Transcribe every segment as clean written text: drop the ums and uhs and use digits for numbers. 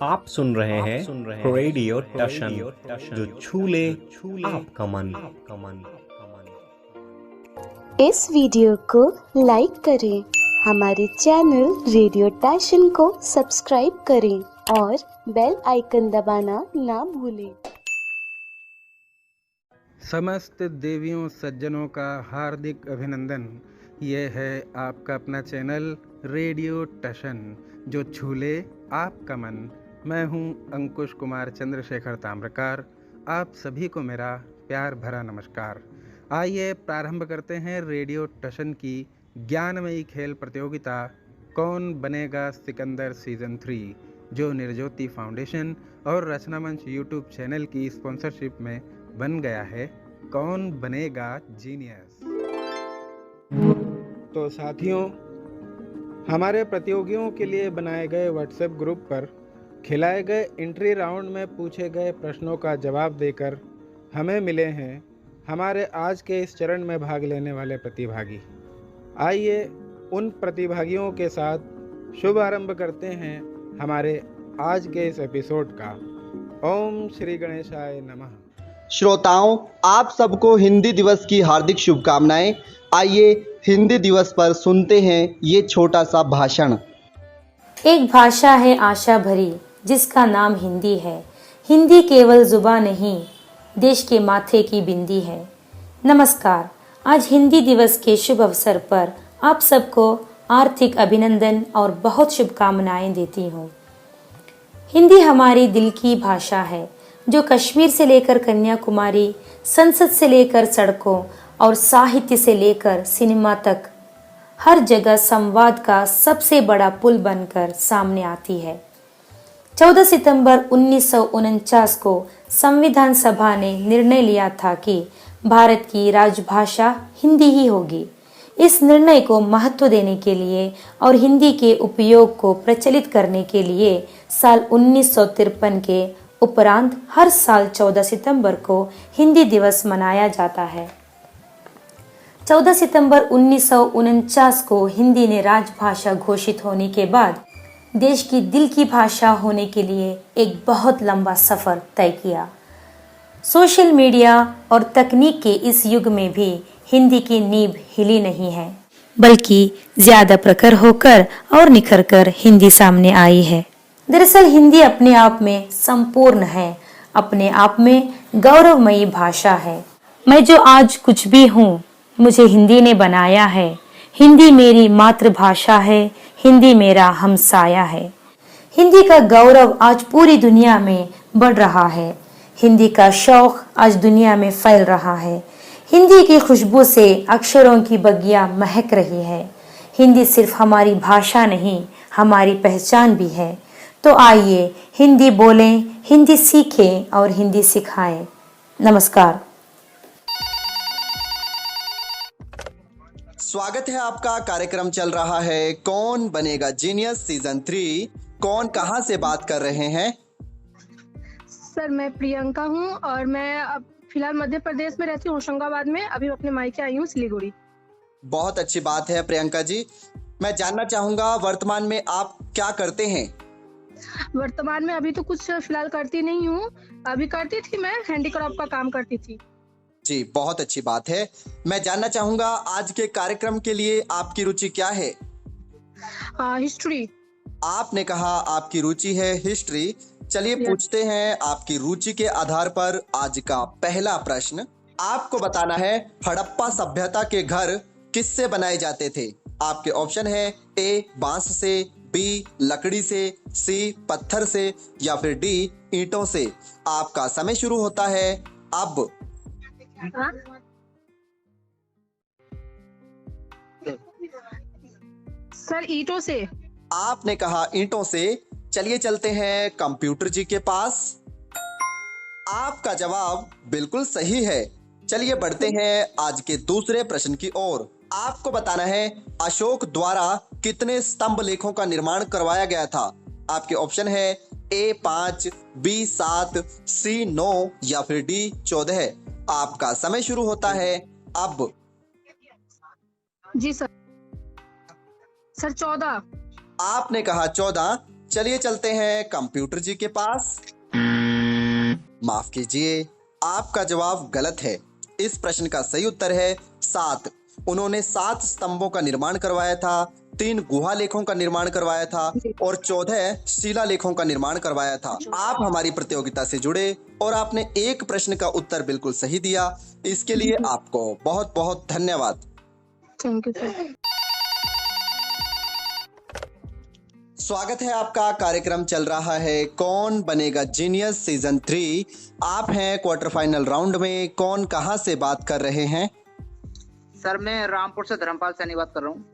आप सुन रहे हैं रेडियो टशन जो छूले आपका मन। इस वीडियो को लाइक करें, हमारे चैनल रेडियो टशन को सब्सक्राइब करें और बेल आइकन दबाना ना भूलें। समस्त देवियों सज्जनों का हार्दिक अभिनंदन। ये है आपका अपना चैनल रेडियो टशन जो छूले आपका मन। मैं हूं अंकुश कुमार चंद्रशेखर ताम्रकार। आप सभी को मेरा प्यार भरा नमस्कार। आइए प्रारंभ करते हैं रेडियो टशन की ज्ञानमयी खेल प्रतियोगिता कौन बनेगा सिकंदर सीजन 3, जो निर्ज्योति फाउंडेशन और रचना मंच यूट्यूब चैनल की स्पॉन्सरशिप में बन गया है। कौन बनेगा जीनियस। तो साथियों, हमारे प्रतियोगियों के लिए बनाए गए व्हाट्सएप ग्रुप पर खिलाए गए एंट्री राउंड में पूछे गए प्रश्नों का जवाब देकर हमें मिले हैं हमारे आज के इस चरण में भाग लेने वाले प्रतिभागी। आइए उन प्रतिभागियों के साथ शुभ आरंभ करते हैं हमारे आज के इस एपिसोड का। ओम श्री गणेशाय नमः। श्रोताओं, आप सबको हिंदी दिवस की हार्दिक शुभकामनाएं। आइए हिंदी दिवस पर सुनते हैं ये छोटा सा भाषण। एक भाषा है आशा भरी जिसका नाम हिंदी है। हिंदी केवल जुबान नहीं, देश के माथे की बिंदी है। नमस्कार। आज हिंदी दिवस के शुभ अवसर पर आप सबको आर्थिक अभिनंदन और बहुत शुभकामनाएं देती हूँ। हिंदी हमारी दिल की भाषा है जो कश्मीर से लेकर कन्याकुमारी, संसद से लेकर सड़कों और साहित्य से लेकर सिनेमा तक हर जगह संवाद का सबसे बड़ा पुल बनकर सामने आती है। 14 सितंबर 1949 को संविधान सभा ने निर्णय लिया था कि भारत की राजभाषा हिंदी ही होगी। इस निर्णय को महत्व देने के लिए और हिंदी के उपयोग को प्रचलित करने के लिए साल 1953 के उपरांत हर साल 14 सितंबर को हिंदी दिवस मनाया जाता है। 14 सितंबर 1949 को हिंदी ने राजभाषा घोषित होने के बाद देश की दिल की भाषा होने के लिए एक बहुत लंबा सफर तय किया। सोशल मीडिया और तकनीक के इस युग में भी हिंदी की नींव हिली नहीं है, बल्कि ज्यादा प्रखर होकर और निखर कर हिंदी सामने आई है। दरअसल हिंदी अपने आप में संपूर्ण है, अपने आप में गौरवमयी भाषा है। मैं जो आज कुछ भी हूँ, मुझे हिंदी ने बनाया है। हिंदी मेरी मातृभाषा है, हिंदी मेरा हमसाया है। हिंदी का गौरव आज पूरी दुनिया में बढ़ रहा है। हिंदी का शौक आज दुनिया में फैल रहा है। हिंदी की खुशबू से अक्षरों की बगिया महक रही है। हिंदी सिर्फ हमारी भाषा नहीं, हमारी पहचान भी है। तो आइए हिंदी बोलें, हिंदी सीखें और हिंदी सिखाएं। नमस्कार। स्वागत है आपका। कार्यक्रम चल रहा है कौन बनेगा जीनियस सीजन 3। कौन कहां से बात कर रहे हैं? सर, मैं प्रियंका हूं और मैं अब फिलहाल मध्य प्रदेश में रहती हूँ, होशंगाबाद में। अभी अपने मायके आई हूँ सिलीगुड़ी। बहुत अच्छी बात है प्रियंका जी। मैं जानना चाहूंगा वर्तमान में आप क्या करते हैं? वर्तमान में अभी तो कुछ फिलहाल करती नहीं हूँ। अभी करती थी, मैं हैंडीक्राफ्ट का काम करती थी। जी, बहुत अच्छी बात है। मैं जानना चाहूंगा आज के कार्यक्रम के लिए आपकी रुचि क्या है? हिस्ट्री। आपने कहा आपकी रुचि है हिस्ट्री। चलिए पूछते हैं आपकी रुचि के आधार पर आज का पहला प्रश्न। आपको बताना है हड़प्पा सभ्यता के घर किससे बनाए जाते थे? आपके ऑप्शन है ए बांस से, बी लकड़ी से, सी पत्थर से या फिर डी ईंटों से। आपका समय शुरू होता है अब। सर, ईंटों से। आपने कहा ईंटों से। चलिए चलते हैं कंप्यूटर जी के पास। आपका जवाब बिल्कुल सही है। चलिए बढ़ते हैं आज के दूसरे प्रश्न की ओर। आपको बताना है अशोक द्वारा कितने स्तंभ लेखों का निर्माण करवाया गया था? आपके ऑप्शन है ए 5, बी 7, सी 9 या फिर डी 14। आपका समय शुरू होता है अब। जी सर। सर 14। आपने कहा 14। चलिए चलते हैं कंप्यूटर जी के पास। माफ कीजिए, आपका जवाब गलत है। इस प्रश्न का सही उत्तर है 7। उन्होंने 7 स्तंभों का निर्माण करवाया था, 3 गुहा लेखों का निर्माण करवाया था और 14 शिला लेखों का निर्माण करवाया था। आप हमारी प्रतियोगिता से जुड़े और आपने एक प्रश्न का उत्तर बिल्कुल सही दिया। इसके लिए आपको बहुत बहुत धन्यवाद। Thank you sir. स्वागत है आपका। कार्यक्रम चल रहा है कौन बनेगा जीनियस सीजन 3। आप हैं क्वार्टर फाइनल राउंड में। कौन कहां से बात कर रहे हैं? सर मैं रामपुर से धर्मपाल सैनी बात कर रहा हूँ।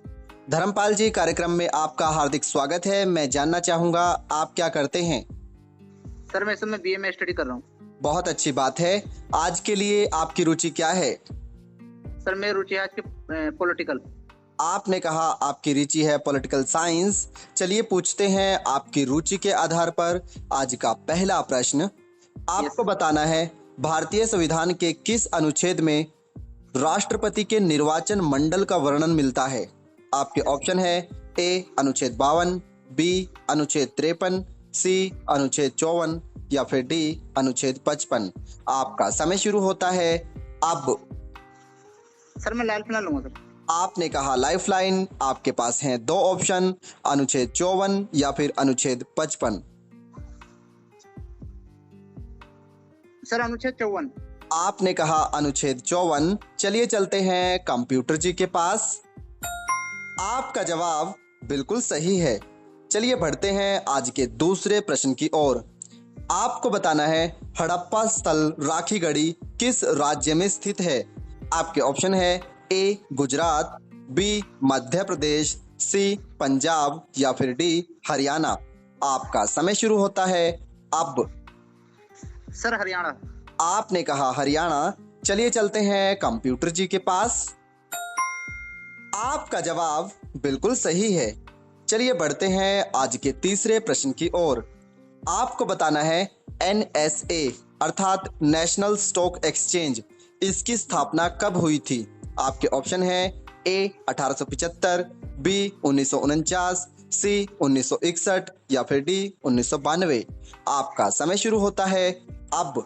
धर्मपाल जी, कार्यक्रम में आपका हार्दिक स्वागत है। मैं जानना चाहूंगा आप क्या करते हैं? सर मैं इस समय बीए में स्टडी कर रहा हूँ। बहुत अच्छी बात है। आज के लिए आपकी रुचि क्या है? सर मेरी रुचि है आज के पॉलिटिकल। आपने कहा आपकी रुचि है पॉलिटिकल साइंस। चलिए पूछते हैं आपकी रुचि के आधार पर आज का पहला प्रश्न। आपको बताना है भारतीय संविधान के किस अनुच्छेद में राष्ट्रपति के निर्वाचन मंडल का वर्णन मिलता है? आपके ऑप्शन है ए अनुच्छेद 52, बी अनुच्छेद 53, सी अनुच्छेद 54 या फिर डी अनुच्छेद 55। आपका समय शुरू होता है अब। सर मैं लाइफलाइन लूंगा सर। आपने कहा लाइफलाइन। आपके पास हैं 2 ऑप्शन, अनुच्छेद 54 या फिर अनुच्छेद 55। सर अनुच्छेद 54। आपने कहा अनुच्छेद 54। चलिए चलते हैं कंप्यूटर जी के पास। आपका जवाब बिल्कुल सही है। चलिए बढ़ते हैं आज के दूसरे प्रश्न की ओर। आपको बताना है हड़प्पा स्थल राखीगढ़ी किस राज्य में स्थित है? आपके ऑप्शन है ए गुजरात, बी मध्य प्रदेश, सी पंजाब या फिर डी हरियाणा। आपका समय शुरू होता है अब। सर हरियाणा। आपने कहा हरियाणा। चलिए चलते हैं कंप्यूटर जी के पास। आपका जवाब बिल्कुल सही है। चलिए बढ़ते हैं आज के तीसरे प्रश्न की ओर। आपको बताना है NSA अर्थात नेशनल स्टॉक एक्सचेंज, इसकी स्थापना कब हुई थी? आपके ऑप्शन है ए 1875, बी 1949, सी 1961 या फिर डी 1992। आपका समय शुरू होता है अब।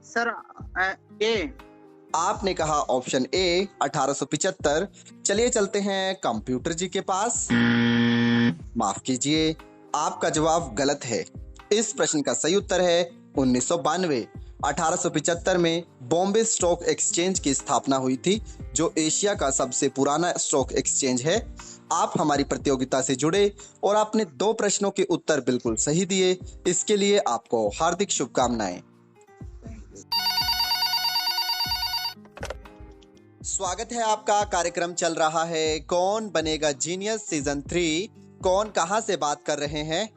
सर ए। आपने कहा ऑप्शन ए 1875। चलिए चलते हैं कंप्यूटर जी के पास। माफ कीजिए, आपका जवाब गलत है। इस प्रश्न का सही उत्तर है 1992। 1875 में बॉम्बे स्टॉक एक्सचेंज की स्थापना हुई थी, जो एशिया का सबसे पुराना स्टॉक एक्सचेंज है। आप हमारी प्रतियोगिता से जुड़े और आपने 2 प्रश्नों के उत्तर बिल्कुल सही दिए। इसके लिए आपको हार्दिक शुभकामनाएं। स्वागत है आपका। कार्यक्रम चल रहा है कौन बनेगा जीनियस सीजन 3। कौन कहां से बात कर रहे हैं?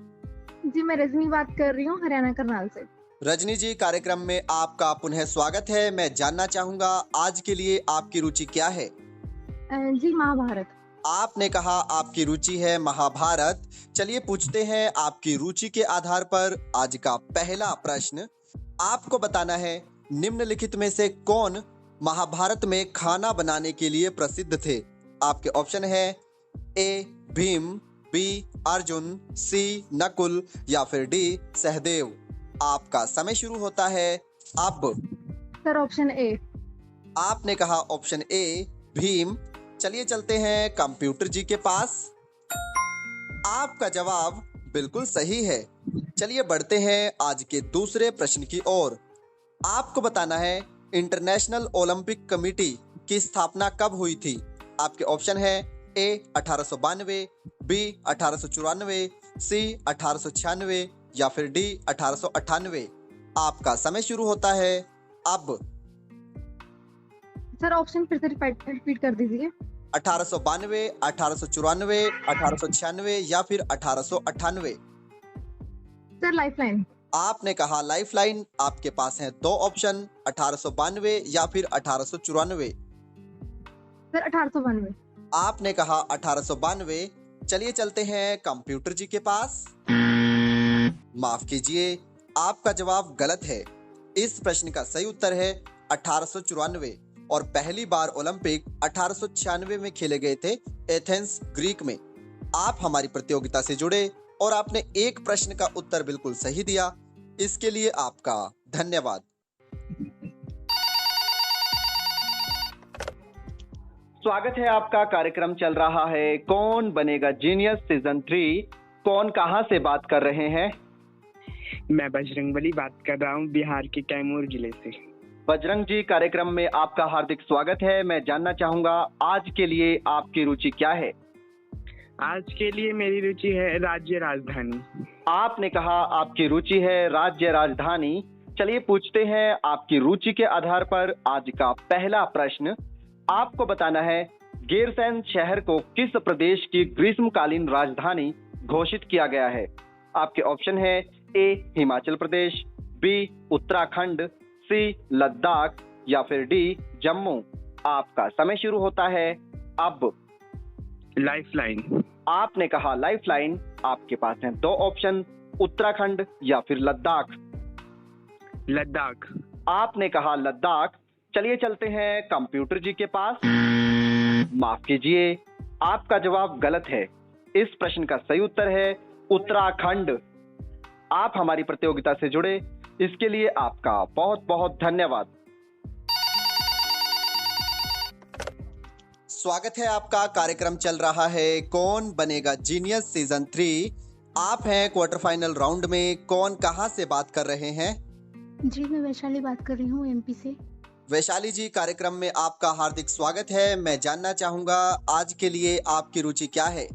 जी मैं रजनी बात कर रही हूँ हरियाणा करनाल से। रजनी जी, कार्यक्रम में आपका पुनः स्वागत है। मैं जानना चाहूंगा आज के लिए आपकी रुचि क्या है? जी महाभारत। आपने कहा आपकी रुचि है महाभारत। चलिए पूछते हैं आपकी रुचि के आधार पर आज का पहला प्रश्न। आपको बताना है निम्नलिखित में से कौन महाभारत में खाना बनाने के लिए प्रसिद्ध थे? आपके ऑप्शन है ए भीम, बी अर्जुन, सी नकुल या फिर डी सहदेव। आपका समय शुरू होता है अब। Sir option A. आपने कहा ऑप्शन ए भीम। चलिए चलते हैं कंप्यूटर जी के पास। आपका जवाब बिल्कुल सही है। चलिए बढ़ते हैं आज के दूसरे प्रश्न की ओर। आपको बताना है इंटरनेशनल ओलंपिक कमेटी की स्थापना कब हुई थी? आपके ऑप्शन है ए 1892, बी 1894, सी 1896 या फिर डी 1898। आपका समय शुरू होता है अब। सर ऑप्शन फिर से रिपीट कर दीजिए। 1892, 1894, 1896 या फिर 1898। Sir lifeline. आपने कहा लाइफलाइन। आपके पास हैं 2 ऑप्शन, 1892 या फिर 1894। सर 1892। आपने कहा 1892। चलिए चलते हैं कंप्यूटर जी के पास। माफ कीजिए, आपका जवाब गलत है। इस प्रश्न का सही उत्तर है 1894 और पहली बार ओलंपिक 1896 में खेले गए थे एथेंस, ग्रीक में। आप हमारी प्रतियोगिता से जुड़े और आपने एक प्रश्न का उत्तर बिल्कुल सही दिया, इसके लिए आपका धन्यवाद। स्वागत है आपका। कार्यक्रम चल रहा है कौन बनेगा जीनियस सीजन 3। कौन कहां से बात कर रहे हैं? मैं बजरंगबली बात कर रहा हूं, बिहार के कैमूर जिले से। बजरंग जी, कार्यक्रम में आपका हार्दिक स्वागत है। मैं जानना चाहूंगा आज के लिए आपकी रुचि क्या है? आज के लिए मेरी रुचि है राज्य राजधानी। आपने कहा आपकी रुचि है राज्य राजधानी। चलिए पूछते हैं आपकी रुचि के आधार पर आज का पहला प्रश्न। आपको बताना है गैरसैंण शहर को किस प्रदेश की ग्रीष्मकालीन राजधानी घोषित किया गया है? आपके ऑप्शन है ए हिमाचल प्रदेश, बी उत्तराखंड, सी लद्दाख या फिर डी जम्मू। आपका समय शुरू होता है अब। लाइफलाइन। आपने कहा लाइफलाइन। आपके पास हैं दो ऑप्शन, उत्तराखंड या फिर लद्दाख। लद्दाख। आपने कहा लद्दाख। चलिए चलते हैं कंप्यूटर जी के पास। माफ कीजिए, आपका जवाब गलत है। इस प्रश्न का सही उत्तर है उत्तराखंड। आप हमारी प्रतियोगिता से जुड़े, इसके लिए आपका बहुत बहुत धन्यवाद। स्वागत है आपका। कार्यक्रम चल रहा है कौन बनेगा जीनियस सीजन 3। आप हैं क्वार्टर फाइनल राउंड में। कौन कहां से बात कर रहे हैं? जी, मैं वैशाली बात कर रही हूँ, एमपी से। वैशाली जी, कार्यक्रम में आपका हार्दिक स्वागत है। मैं जानना चाहूंगा आज के लिए आपकी रुचि क्या है?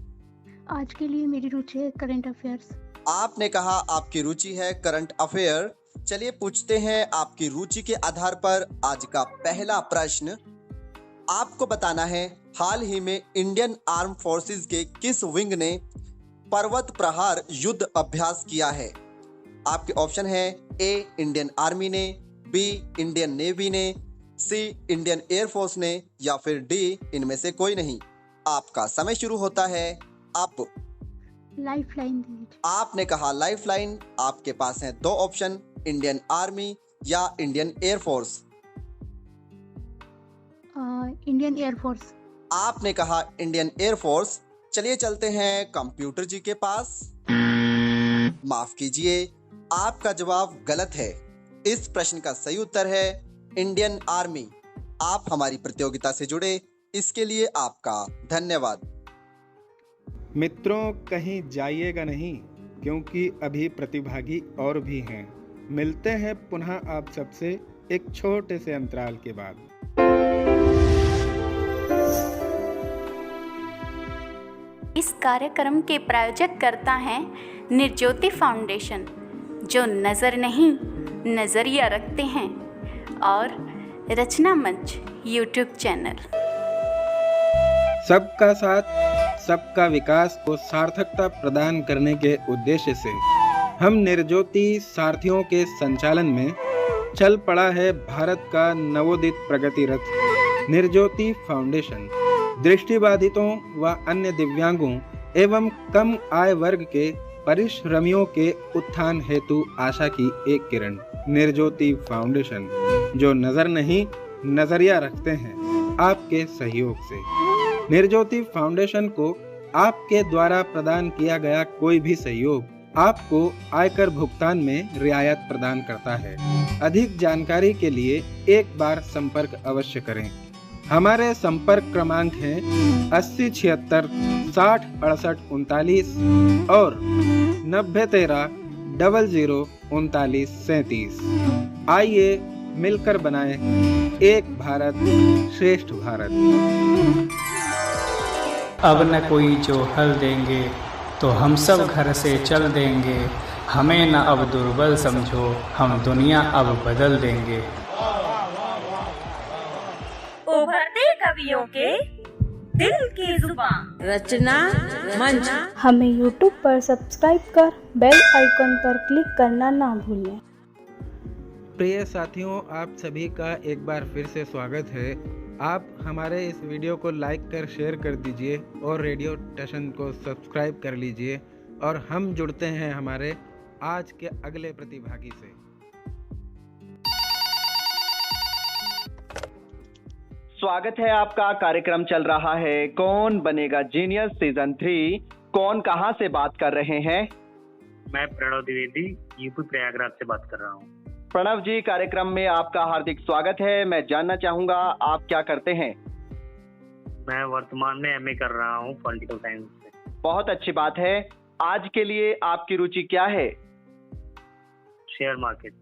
आज के लिए मेरी रुचि है करंट अफेयर्स। आपने कहा आपकी रुचि है करंट अफेयर। चलिए पूछते हैं आपकी रुचि के आधार पर आज का पहला प्रश्न। आपको बताना है हाल ही में इंडियन आर्म फोर्सेस के किस विंग ने पर्वत प्रहार युद्ध अभ्यास किया है? आपके ऑप्शन है ए इंडियन आर्मी ने, बी इंडियन नेवी ने, सी इंडियन एयरफोर्स ने या फिर डी इनमें से कोई नहीं। आपका समय शुरू होता है अब। लाइफलाइन दीजिए। आपने कहा लाइफलाइन। आपके पास हैं दो ऑप्शन, इंडियन आर्मी या इंडियन एयरफोर्स। Indian air force. आपने कहा इंडियन एयरफोर्स। चलिए चलते हैं कंप्यूटर जी के पास। माफ कीजिए, आपका जवाब गलत है। इस प्रश्न का सही उत्तर है इंडियन आर्मी। आप हमारी प्रतियोगिता से जुड़े, इसके लिए आपका धन्यवाद। मित्रों, कहीं जाइएगा नहीं, क्योंकि अभी प्रतिभागी और भी हैं। मिलते हैं पुनः आप सबसे एक छोटे से अंतराल के बाद। इस कार्यक्रम के प्रायोजक करता है निर्ज्योति फाउंडेशन, जो नज़र नहीं नज़रिया रखते हैं, और रचना मंच यूट्यूब चैनल। सबका साथ सबका विकास को सार्थकता प्रदान करने के उद्देश्य से हम निर्ज्योति सारथियों के संचालन में चल पड़ा है भारत का नवोदित प्रगति रथ निर्ज्योति फाउंडेशन। दृष्टिबाधितों व अन्य दिव्यांगों एवं कम आय वर्ग के परिश्रमियों के उत्थान हेतु आशा की एक किरण निर्ज्योति फाउंडेशन, जो नजर नहीं नजरिया रखते हैं आपके सहयोग से। निर्ज्योति फाउंडेशन को आपके द्वारा प्रदान किया गया कोई भी सहयोग आपको आयकर भुगतान में रियायत प्रदान करता है। अधिक जानकारी के लिए एक बार संपर्क अवश्य करें। हमारे संपर्क क्रमांक हैं 80 76 60 68 39 और 90 13 00 39 37। आइए मिलकर बनाएं एक भारत श्रेष्ठ भारत। अब न कोई जो हल देंगे तो हम सब घर से चल देंगे। हमें न अब दुर्बल समझो, हम दुनिया अब बदल देंगे। उभरते कवियों के दिल की जुबान, रचना मंच। हमें YouTube पर सब्सक्राइब कर बेल आइकन पर क्लिक करना ना भूलें। प्रिय साथियों, आप सभी का एक बार फिर से स्वागत है। आप हमारे इस वीडियो को लाइक कर शेयर कर दीजिए और रेडियो टशन को सब्सक्राइब कर लीजिए, और हम जुड़ते हैं हमारे आज के अगले प्रतिभागी से। स्वागत है आपका। कार्यक्रम चल रहा है कौन बनेगा जीनियस सीजन 3। कौन कहां से बात कर रहे हैं? मैं प्रणव द्विवेदी यूपी प्रयागराज से बात कर रहा हूँ। प्रणव जी, कार्यक्रम में आपका हार्दिक स्वागत है। मैं जानना चाहूंगा आप क्या करते हैं? मैं वर्तमान में एमए कर रहा हूँ पॉलिटिकल साइंस से। बहुत अच्छी बात है। आज के लिए आपकी रुचि क्या है? Share market.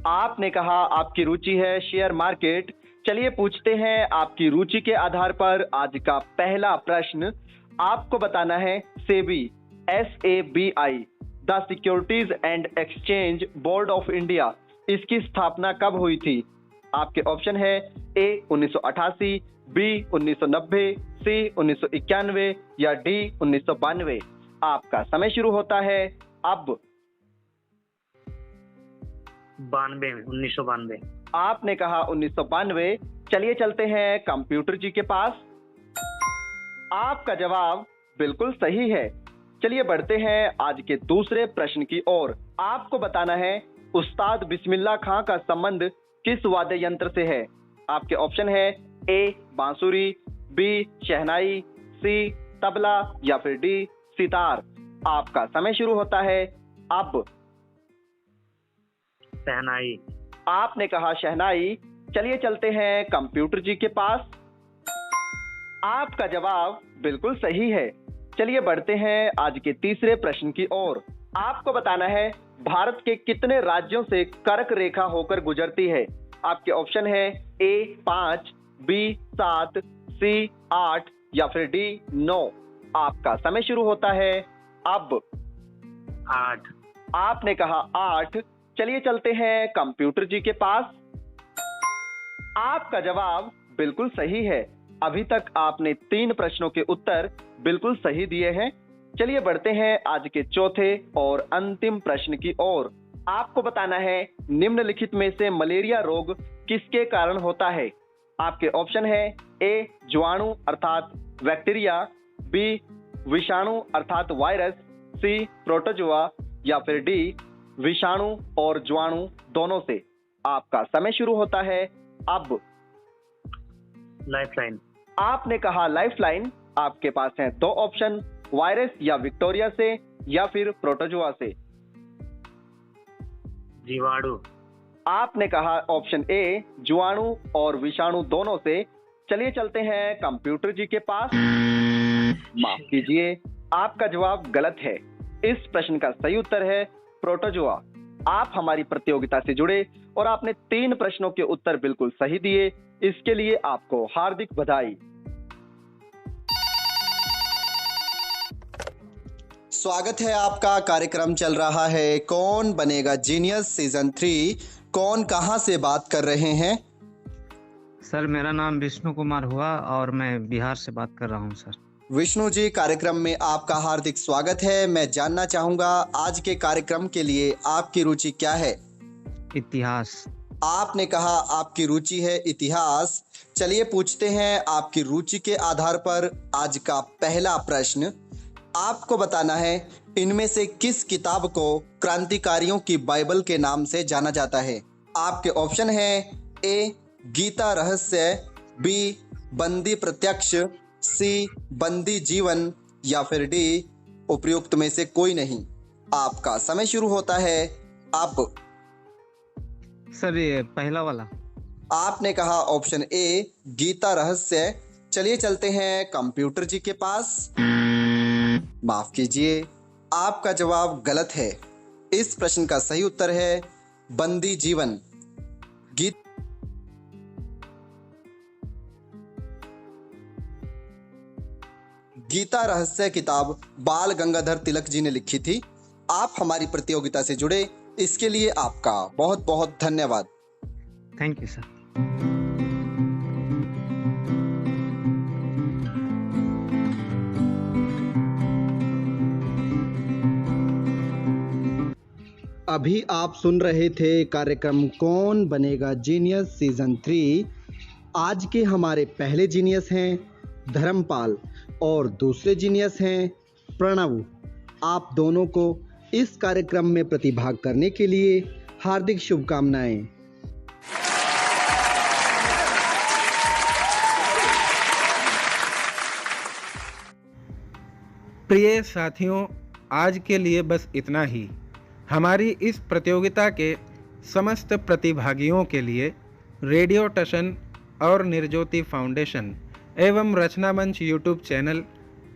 आपने कहा आपकी रुचि है शेयर मार्केट। चलिए पूछते हैं आपकी रुचि के आधार पर आज का पहला प्रश्न। आपको बताना है SEBI SABI the securities and exchange board of India, इसकी स्थापना कब हुई थी? आपके ऑप्शन है A 1988, B 1990, C 1991 या D 1992। आपका समय शुरू होता है अब। 1992। आपने कहा 1992। चलिए चलते हैं कंप्यूटर जी के पास। आपका जवाब बिल्कुल सही है। चलिए बढ़ते हैं आज के दूसरे प्रश्न की ओर। आपको बताना है उस्ताद बिस्मिल्लाह खां का संबंध किस वाद्य यंत्र से है? आपके ऑप्शन है A बांसुरी, B शहनाई, C तबला या फिर D सितार। आपका समय शुरू होता है अब। शहनाई। आपने कहा शहनाई। चलिए चलते हैं कंप्यूटर जी के पास। आपका जवाब बिल्कुल सही है। चलिए बढ़ते हैं आज के तीसरे प्रश्न की ओर। आपको बताना है भारत के कितने राज्यों से कर्क रेखा होकर गुजरती है? आपके ऑप्शन है A 5, B 7, C 8 या फिर D 9। आपका समय शुरू होता है अब। 8। आपने कहा 8। चलिए चलते हैं कंप्यूटर जी के पास। आपका जवाब बिल्कुल सही है। अभी तक आपने 3 प्रश्नों के उत्तर बिल्कुल सही दिए हैं। चलिए बढ़ते हैं आज के चौथे और अंतिम प्रश्न की ओर। आपको बताना है निम्नलिखित में से मलेरिया रोग किसके कारण होता है? आपके ऑप्शन है A जीवाणु अर्थात बैक्टीरिया, B विषाणु अर्थात वायरस, C प्रोटोजोआ या फिर D विषाणु और जीवाणु दोनों से। आपका समय शुरू होता है अब। लाइफलाइन। आपने कहा लाइफलाइन। आपके पास हैं 2 ऑप्शन, वायरस या विक्टोरिया से या फिर प्रोटोजोआ से। जीवाणु। आपने कहा ऑप्शन A जीवाणु और विषाणु दोनों से। चलिए चलते हैं कंप्यूटर जी के पास। माफ कीजिए, आपका जवाब गलत है। इस प्रश्न का सही उत्तर है प्रोटोजोआ। आप हमारी प्रतियोगिता से जुड़े और आपने 3 प्रश्नों के उत्तर बिल्कुल सही दिए। इसके लिए आपको हार्दिक बधाई। स्वागत है आपका। कार्यक्रम चल रहा है कौन बनेगा जीनियस सीजन 3। कौन कहां से बात कर रहे हैं? सर मेरा नाम विष्णु कुमार हुआ और मैं बिहार से बात कर रहा हूं सर। विष्णु जी, कार्यक्रम में आपका हार्दिक स्वागत है। मैं जानना चाहूंगा आज के कार्यक्रम के लिए आपकी रुचि क्या है? इतिहास। आपने कहा आपकी रुचि है इतिहास। चलिए पूछते हैं आपकी रुचि के आधार पर आज का पहला प्रश्न। आपको बताना है इनमें से किस किताब को क्रांतिकारियों की बाइबल के नाम से जाना जाता है? आपके ऑप्शन है A गीता रहस्य, B बंदी प्रत्यक्ष, C बंदी जीवन या फिर D उपयुक्त में से कोई नहीं। आपका समय शुरू होता है अब। सर ये पहला वाला। आपने कहा ऑप्शन A गीता रहस्य। चलिए चलते हैं कंप्यूटर जी के पास। माफ कीजिए, आपका जवाब गलत है। इस प्रश्न का सही उत्तर है बंदी जीवन। गीता रहस्य किताब बाल गंगाधर तिलक जी ने लिखी थी। आप हमारी प्रतियोगिता से जुड़े, इसके लिए आपका बहुत बहुत धन्यवाद। Thank you sir. अभी आप सुन रहे थे कार्यक्रम कौन बनेगा जीनियस सीजन 3। आज के हमारे पहले जीनियस हैं धर्मपाल और दूसरे जीनियस हैं प्रणव। आप दोनों को इस कार्यक्रम में प्रतिभाग करने के लिए हार्दिक शुभकामनाएं। प्रिय साथियों, आज के लिए बस इतना ही। हमारी इस प्रतियोगिता के समस्त प्रतिभागियों के लिए रेडियो टशन और निर्ज्योति फाउंडेशन एवं रचना मंच यूट्यूब चैनल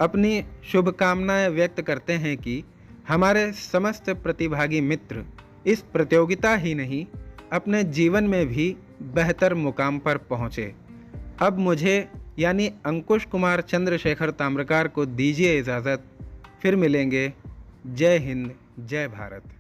अपनी शुभकामनाएं व्यक्त करते हैं कि हमारे समस्त प्रतिभागी मित्र इस प्रतियोगिता ही नहीं, अपने जीवन में भी बेहतर मुकाम पर पहुँचे। अब मुझे यानी अंकुश कुमार चंद्रशेखर ताम्रकार को दीजिए इजाज़त। फिर मिलेंगे। जय हिंद, जय भारत।